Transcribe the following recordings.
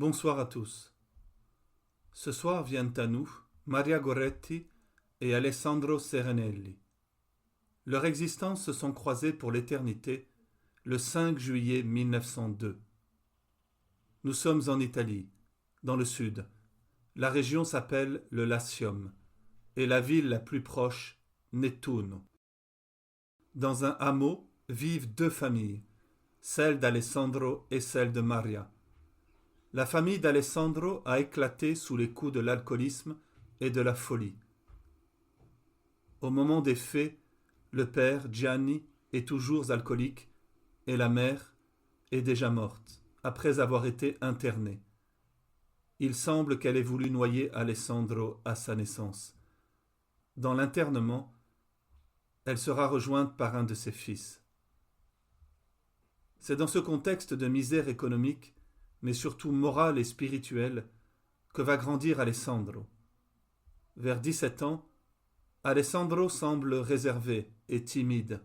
Bonsoir à tous. Ce soir viennent à nous Maria Goretti et Alessandro Serenelli. Leurs existences se sont croisées pour l'éternité le 5 juillet 1902. Nous sommes en Italie, dans le sud. La région s'appelle le Latium et la ville la plus proche, Nettuno. Dans un hameau vivent deux familles, celle d'Alessandro et celle de Maria. La famille d'Alessandro a éclaté sous les coups de l'alcoolisme et de la folie. Au moment des faits, le père, Gianni, est toujours alcoolique et la mère est déjà morte, après avoir été internée. Il semble qu'elle ait voulu noyer Alessandro à sa naissance. Dans l'internement, elle sera rejointe par un de ses fils. C'est dans ce contexte de misère économique, mais surtout morale et spirituelle, que va grandir Alessandro. Vers 17 ans, Alessandro semble réservé et timide,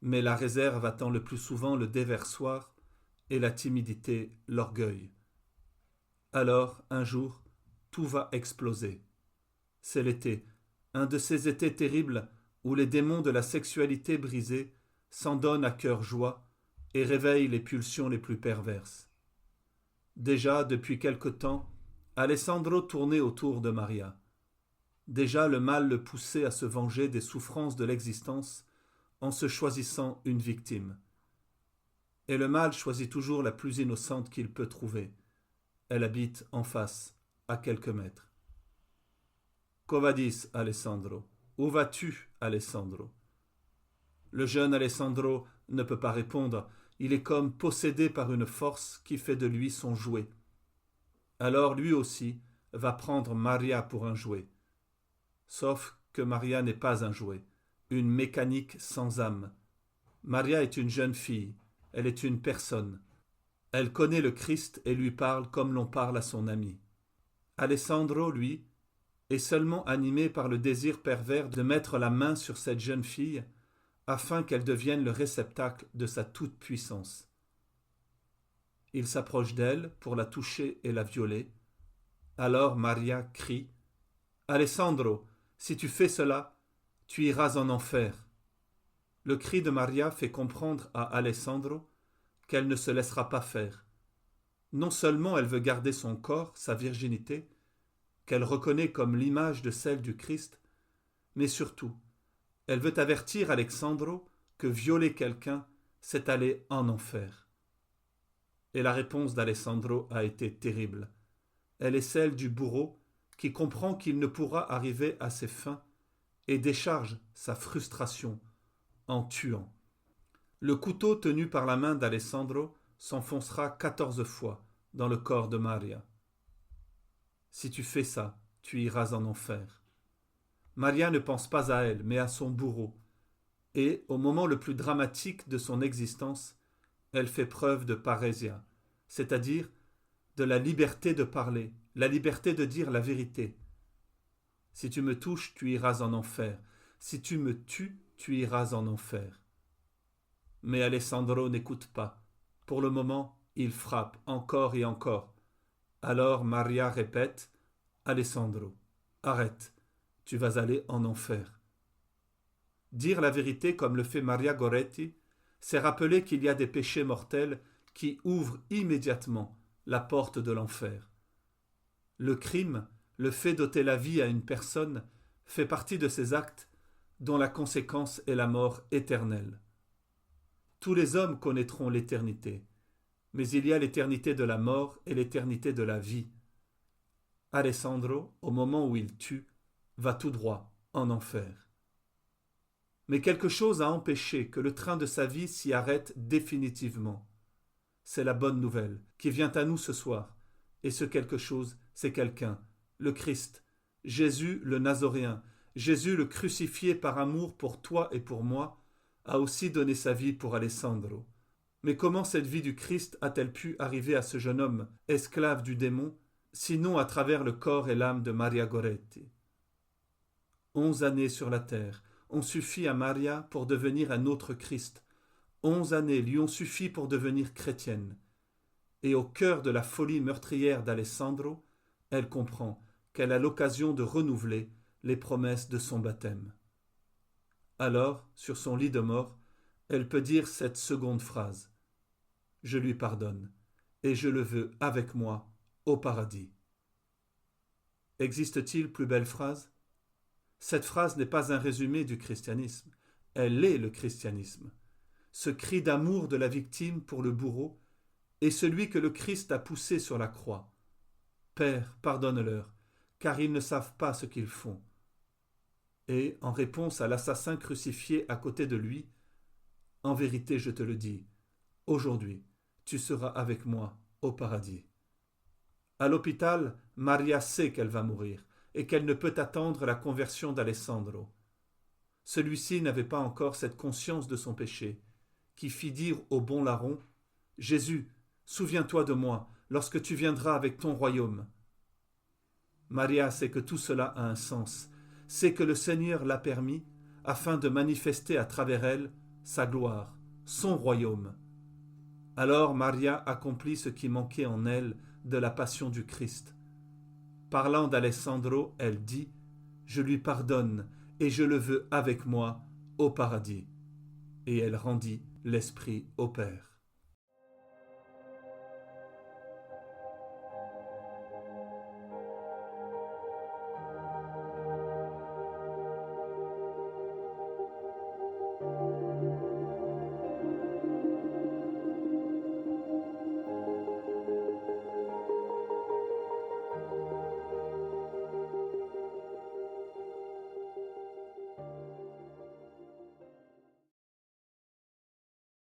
mais la réserve attend le plus souvent le déversoir et la timidité l'orgueil. Alors, un jour, tout va exploser. C'est l'été, un de ces étés terribles où les démons de la sexualité brisée s'en donnent à cœur joie et réveillent les pulsions les plus perverses. Déjà, depuis quelque temps, Alessandro tournait autour de Maria. Déjà, le mal le poussait à se venger des souffrances de l'existence en se choisissant une victime. Et le mal choisit toujours la plus innocente qu'il peut trouver. Elle habite en face, à quelques mètres. « Covadis, Alessandro. Où vas-tu, Alessandro ?» Le jeune Alessandro ne peut pas répondre. Il est comme possédé par une force qui fait de lui son jouet. Alors lui aussi va prendre Maria pour un jouet. Sauf que Maria n'est pas un jouet, une mécanique sans âme. Maria est une jeune fille, elle est une personne. Elle connaît le Christ et lui parle comme l'on parle à son ami. Alessandro, lui, est seulement animé par le désir pervers de mettre la main sur cette jeune fille afin qu'elle devienne le réceptacle de sa toute-puissance. Il s'approche d'elle pour la toucher et la violer. Alors Maria crie « Alessandro, si tu fais cela, tu iras en enfer. » Le cri de Maria fait comprendre à Alessandro qu'elle ne se laissera pas faire. Non seulement elle veut garder son corps, sa virginité, qu'elle reconnaît comme l'image de celle du Christ, mais surtout, elle veut avertir Alessandro que violer quelqu'un, c'est aller en enfer. Et la réponse d'Alessandro a été terrible. Elle est celle du bourreau qui comprend qu'il ne pourra arriver à ses fins et décharge sa frustration en tuant. Le couteau tenu par la main d'Alessandro s'enfoncera 14 fois dans le corps de Maria. Si tu fais ça, tu iras en enfer. Maria ne pense pas à elle, mais à son bourreau. Et, au moment le plus dramatique de son existence, elle fait preuve de parésia, c'est-à-dire de la liberté de parler, la liberté de dire la vérité. Si tu me touches, tu iras en enfer. Si tu me tues, tu iras en enfer. Mais Alessandro n'écoute pas. Pour le moment, il frappe encore et encore. Alors Maria répète « Alessandro, arrête. Tu vas aller en enfer. » Dire la vérité comme le fait Maria Goretti, c'est rappeler qu'il y a des péchés mortels qui ouvrent immédiatement la porte de l'enfer. Le crime, le fait d'ôter la vie à une personne, fait partie de ces actes dont la conséquence est la mort éternelle. Tous les hommes connaîtront l'éternité, mais il y a l'éternité de la mort et l'éternité de la vie. Alessandro, au moment où il tue, va tout droit en enfer. Mais quelque chose a empêché que le train de sa vie s'y arrête définitivement. C'est la bonne nouvelle qui vient à nous ce soir, et ce quelque chose, c'est quelqu'un, le Christ, Jésus le Nazoréen, Jésus le crucifié par amour pour toi et pour moi, a aussi donné sa vie pour Alessandro. Mais comment cette vie du Christ a-t-elle pu arriver à ce jeune homme, esclave du démon, sinon à travers le corps et l'âme de Maria Goretti? 11 années sur la terre ont suffi à Maria pour devenir un autre Christ. 11 années lui ont suffi pour devenir chrétienne. et au cœur de la folie meurtrière d'Alessandro, elle comprend qu'elle a l'occasion de renouveler les promesses de son baptême. Alors, sur son lit de mort, elle peut dire cette seconde phrase. Je lui pardonne, et je le veux avec moi au paradis. Existe-t-il plus belle phrase ? Cette phrase n'est pas un résumé du christianisme, elle est le christianisme. Ce cri d'amour de la victime pour le bourreau est celui que le Christ a poussé sur la croix. Père, pardonne-leur, car ils ne savent pas ce qu'ils font. Et, en réponse à l'assassin crucifié à côté de lui, en vérité, je te le dis, aujourd'hui, tu seras avec moi au paradis. À l'hôpital, Maria sait qu'elle va mourir et qu'elle ne peut attendre la conversion d'Alessandro. Celui-ci n'avait pas encore cette conscience de son péché, qui fit dire au bon larron « Jésus, souviens-toi de moi lorsque tu viendras avec ton royaume. » Maria sait que tout cela a un sens, sait que le Seigneur l'a permis afin de manifester à travers elle sa gloire, son royaume. Alors Maria accomplit ce qui manquait en elle de la passion du Christ. Parlant d'Alessandro, elle dit « Je lui pardonne et je le veux avec moi au paradis. » Et elle rendit l'esprit au Père.